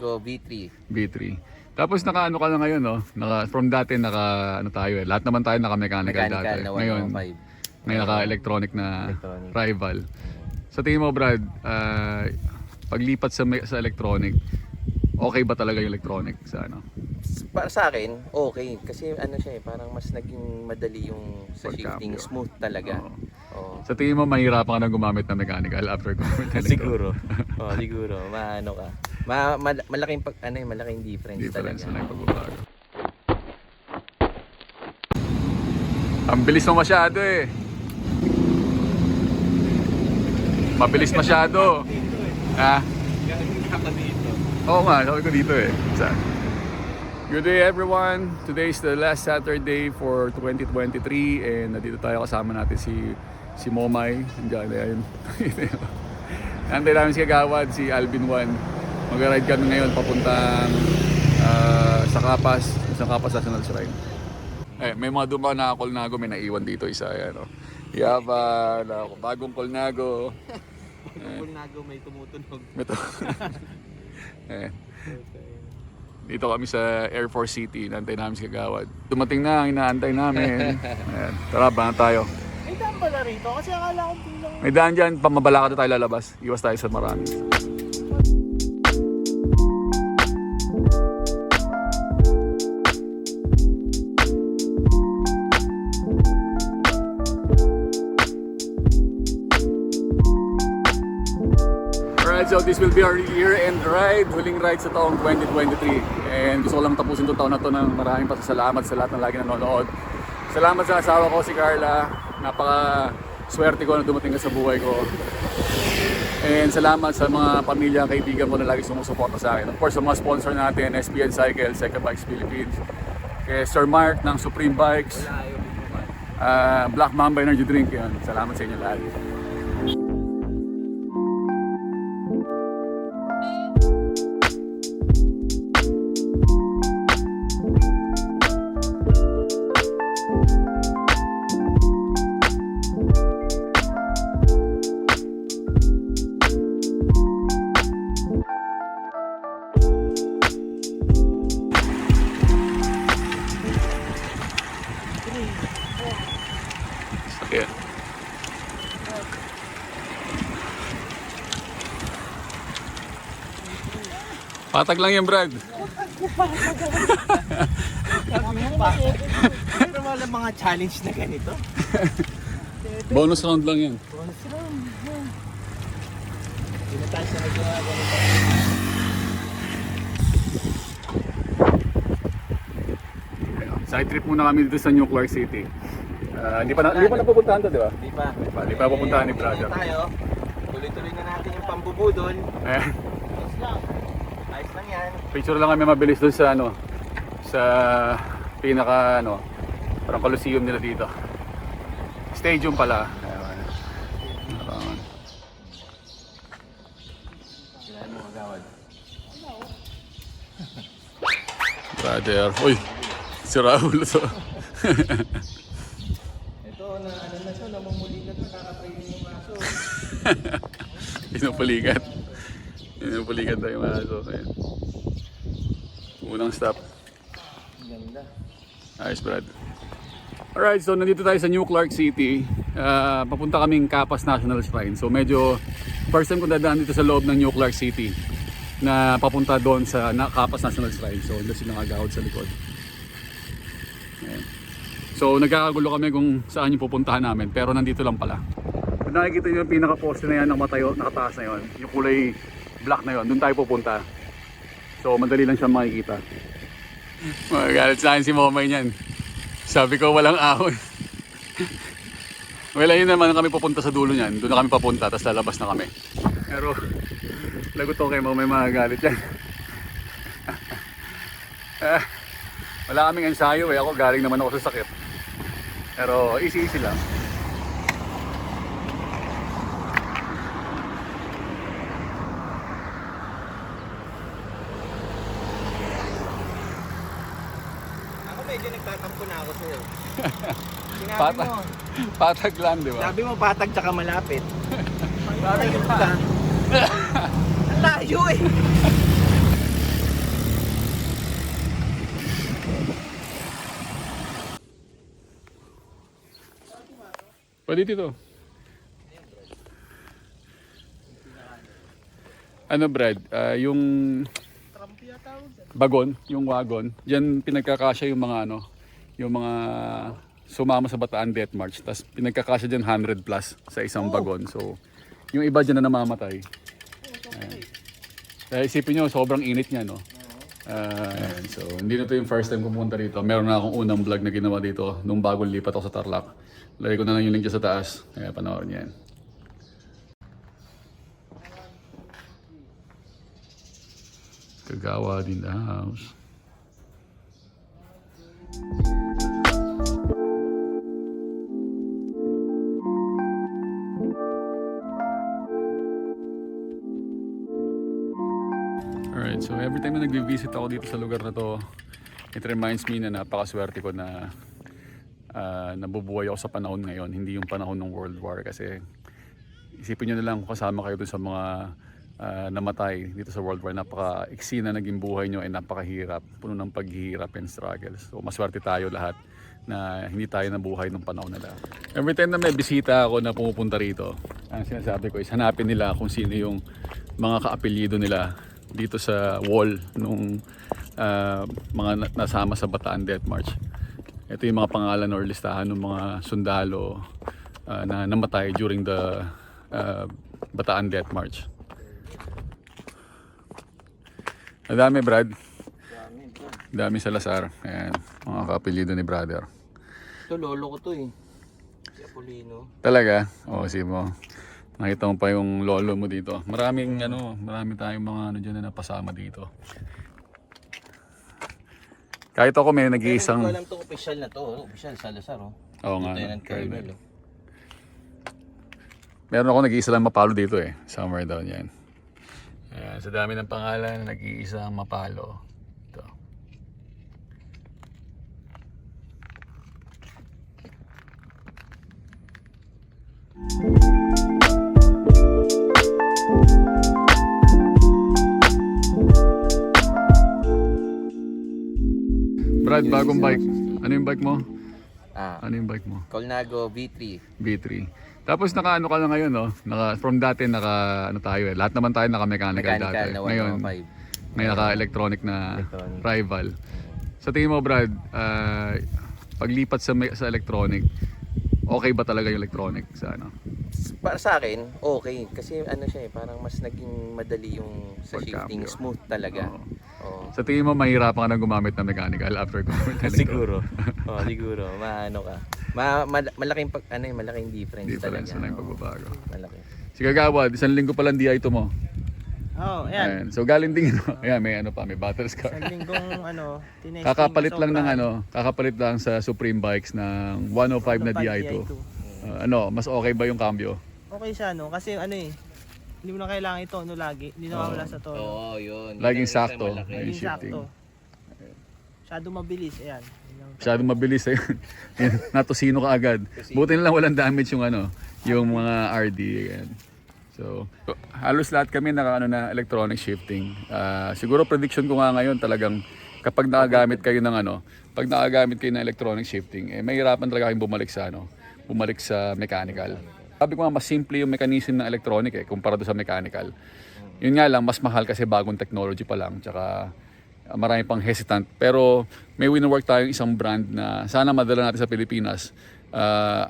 Go V3. V3. Tapos naka-ano ka na ngayon, no? From dati ano tayo eh. Lahat naman tayo naka-mechanical dati. Mechanical na Ngayon 105. naka-electronic na Electronic. rival. Sa tingin mo, Brad, paglipat sa electronic, okay ba talaga yung electronic sa ano? Para sa akin, okay. Kasi ano siya eh, parang mas naging madali yung sa shifting. Pagcambio. Smooth talaga. Oo. Oo. Sa tingin mo, mahirapan ka na gumamit ng mechanical after gumamit ng electronic? Siguro. Oh, siguro. Maano ka. Malaking malaking difference Difference talaga. na yung pagbabago. Ang bilis mo masyado eh. Mabilis masyado. Ha? Galing ako dito. Oo nga, sabi ko dito eh. Saan? Good day everyone. Today is the last Saturday for 2023 and nandito tayo kasama natin si Momay. Andiyan na yan. Nandito namin si Kagawad, si Alvin Juan. Mag-ride kami ngayon papuntang sa Kapas National Shrine. Eh, may mga dumaan na Colnago, may naiwan dito isa. Ano. Yaban, bagong Colnago. Colnago may tumutunog. Ito. Eh. Dito kami sa Air Force City, naantay namin si Kagawad. Dumating na ang inaantay namin. Ayan. Tara, baka tayo. May daan pala rito kasi akala ko bilang... May daan dyan, pamabalakad na tayo lalabas. Iwas tayo sa marami. Alright, so this will be our year-end ride, huling ride sa taong 2023. And gusto ko lang tapusin itong taon na to ng maraming pasasalamat sa lahat ng lagi nanonood. Salamat sa asawa ko, si Carla. Napaka-swerte ko na dumating ka sa buhay ko. And salamat sa mga pamilya, kaibigan ko na lagi sumusuporta sa akin. Of course, sa mga sponsor natin, SBN Cycle, Seca Bikes Philippines, kay Sir Mark ng Supreme Bikes, Black Mamba Energy Drink. Yan. Salamat sa inyo lahat. Sakyan. Patag lang yan, Brad. Pero wala mga challenge na ganito. Bonus round lang yan. Hindi na tayo sa nagawa ganito. Side trip muna kami dito sa New Clark City. Hindi pa napupuntahan to, di ba? Di pa pupuntahan ni brother. Tayo. Tuloy-tuloy na natin yung pambubudol. Eh, Ayos lang. Ayos lang yan. picture lang kami mabilis doon sa sa pinaka parang Coliseum nila dito. Stadium pala. Ayan. Sila mo agawad. Brother. Uy, si Raul to. Ito na ano na siya, namumuligat na kaka-training yung aso. Pinupulikat. Pinupulikat tayo yung aso. Ayan. Unang stop. Ganda. Ayos, Brad. Alright, so nandito tayo sa New Clark City. Papunta kaming Kapas National Shrine. So medyo first time ko dadaan dito sa loob ng New Clark City na papunta doon sa Kapas National Shrine. So doon sila nakagahod sa likod. Ayan. So nagkakagulo kami kung saan yung pupuntahan namin, pero nandito lang pala. Kung nakikita nyo yung pinaka-poste na yan ng matayo, nakataas na yun, yung kulay black na yun, doon tayo pupunta. So madali lang siya makikita. Magagalit sa akin si Momay niyan. Sabi ko walang ahon. Well, ayun naman kami pupunta sa dulo niyan. Doon na kami papunta, tapos lalabas na kami. Pero lagot ko kay Momay, magagalit yan. Wala kaming ensayo eh. Ako galing naman ako sa sakit. Pero easy lang. Ako medyo nagtatampo na ako sa'yo. Sinabi Patag, mo. patag lang, di ba? Sabi mo patag tsaka malapit. Patag ka. Ang layo eh. Pwede dito. Ano Brad, yung Trump yata tawag dyan. bagon, yung wagon, diyan pinagkakasya yung mga ano, yung mga sumama sa Bataan Death March. Tapos pinagkakasya diyan 100 plus sa isang bagon. So, yung iba diyan na namamatay. Ayan. Kaya isipin nyo, sobrang init niya, no? So, hindi na to yung first time pumunta dito. Meron na akong unang vlog na ginawa dito nung bagong lipat ako sa Tarlac. Lagay ko na lang yung link dyan sa taas. Kaya panoorin yan. Kagawad in the house. Alright, so every time na nag-visit ako dito sa lugar na to, it reminds me na napakaswerte ko na nabubuhay ako sa panahon ngayon, hindi yung panahon ng World War. Kasi isipin nyo na lang kung kasama kayo dun sa mga namatay dito sa World War. Napaka-iksi na naging buhay nyo ay napakahirap, puno ng paghihirap and struggles. So maswerte tayo lahat na hindi tayo nabuhay nung panahon nila. Every time na may bisita ako na pumupunta rito, ang sinasabi ko is hanapin nila kung sino yung mga kaapelyido nila dito sa wall nung mga nasama sa Bataan Death March. Ito yung mga pangalan or listahan ng mga sundalo na namatay during the Bataan Death March. Madami Brad. Dami sa Lasar. Ayan, mga kaapelyido ni brother. Ito, lolo ko to eh. Si Apolino. Talaga? Oo, si mo. Nakita mo pa yung lolo mo dito. Marami tayong mga ano dyan na napasama dito. Kahit ako may nag-iisang... Pero hindi ko alam itong official na to. Official sa Lasar, oh. Oo nga. Lieutenant Colonel, oh. Meron ako nag-iisa lang mapalo dito eh. Somewhere down yan. Ayan, sa dami ng pangalan, nag-iisang mapalo. Ito. Brad, bagong bike. Ano yung bike mo? Ano yung bike mo? Colnago V3. B3. Tapos naka-ano ka na ngayon, no? From dati ano tayo eh. Lahat naman tayo naka-mechanical dati. Mechanical na Ngayon, 105. may naka-electronic na Electronic. rival. Sa tingin mo, Brad, paglipat sa electronic, okay ba talaga yung electronic sa ano? Para sa akin, okay. Kasi ano siya eh, parang mas naging madali yung sa shifting. Pagcambio. Smooth talaga. Oo. Oo. Sa tingin mo, mahirapan ka na gumamit ng mechanical after gumamit ng electronic? Siguro. Maano ka. Malaking malaking difference Difference talaga. na yung pagbabago. Malaki. Si Kagawad, isang linggo pa lang DI2 mo. Oh, ayan. Ayan. So galing din, ayan, may ano pa, may battles ka. Isang linggong tinesting. Kakapalit lang ng kakapalit lang sa Supreme Bikes ng 105 na DI2. Mas okay ba yung cambio? Okay siya, no? Kasi hindi mo na kailangan itono lagi. Hindi na mawala sa tono. Oo, yun. Laging Yun ang sakto. malaki. Ayun. Hindi shifting. sakto. Masyado mabilis, ayan. Masyadong mabilis eh. Natusino ka agad. Buti na lang walang damage yung mga RD. Ayan. So, halos lahat kami na electronic shifting. Siguro prediction ko nga ngayon talagang kapag nakagamit kayo ng electronic shifting, mahirapan talaga kayong bumalik sa mechanical. Sabi ko nga mas simple yung mechanism ng electronic kumpara do sa mechanical. Yun nga lang mas mahal kasi bagong technology pa lang, tsaka marami pang hesitant. Pero may wino-work tayong isang brand na sana madala natin sa Pilipinas.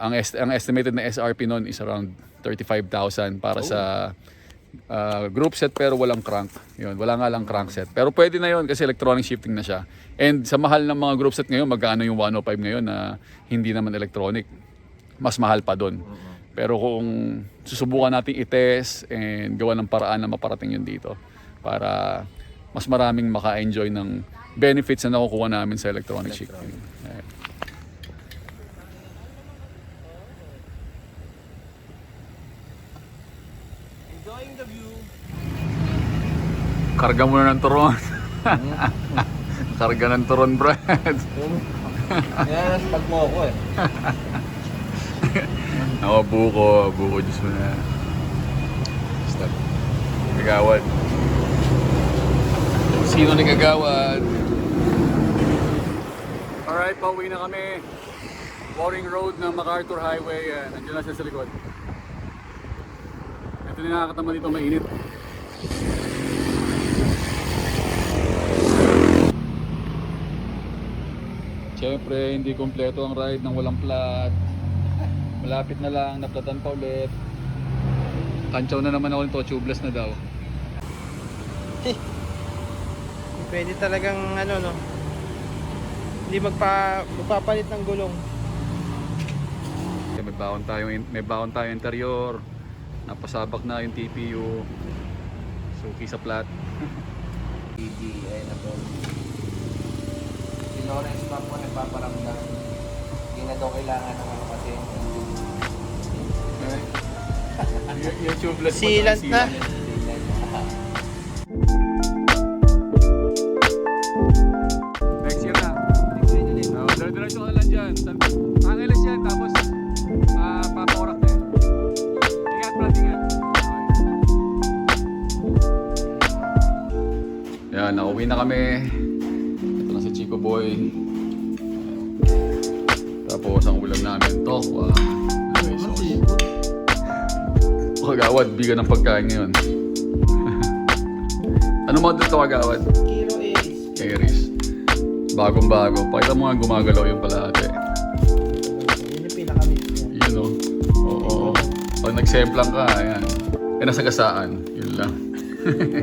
Ang estimated na SRP noon is around 35,000 para sa group set pero walang crank. Yun, wala nga lang crank set. Pero pwede na yun kasi electronic shifting na siya. And sa mahal ng mga group set ngayon, magkano yung 105 ngayon na hindi naman electronic? Mas mahal pa doon. Pero kung susubukan natin i-test and gawa ng paraan na maparating yun dito para mas maraming maka-enjoy ng benefits na nakukuha namin sa electronic shifting. Ayan. Enjoying the view. Karga muna ng turon. Karga ng turon, Brad. Yan, pag mo ako eh. Ako, buko, Diyos mo na. Stop. Kagawad. Sino ni Kagawad? Alright, pauwi na kami. Boring Road ng MacArthur Highway. Nandiyan na siya sa likod. Ito na nakakatama dito, mainit. Siyempre, hindi kompleto ang ride ng walang plat. Malapit na lang, naplatan pa ulit. Kantsaw na naman ako nito, tubeless na daw. Pwede talagang ano no. Hindi magpapalit ng gulong. May baon tayo interior. Napasabak na yung TPU. Suki sa plat. Ayun na po. Si Lawrence pa po nagpaparamdam. Hindi na daw kailangan ng ano kasi. Yung tubeless pa Sealant tayo, na. Next year na. Diretso ka lang dyan. Angeles yan, tapos papaorak na yan. Ingat Brad, ingat. Yan, nauwi na kami. Ito na si Chico Boy. Tapos ang ulam namin, tokwa. Kagawad, bigan ng pagkain ngayon. Ano model to Kagawad? Kilo Ace. Aries. Bagong-bago. Pakita mo nga gumagalaw yung palate. Yun yung pinaka-mix niya. Yun o. Oo. Pag nagsemplang ka, ayan. Eh, nasagasaan. Yun lang.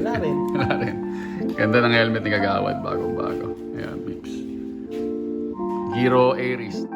Wala rin. Wala rin. Ganda ng helmet ni Kagawad. Bagong-bago. Ayan, Bips. Giro Aries.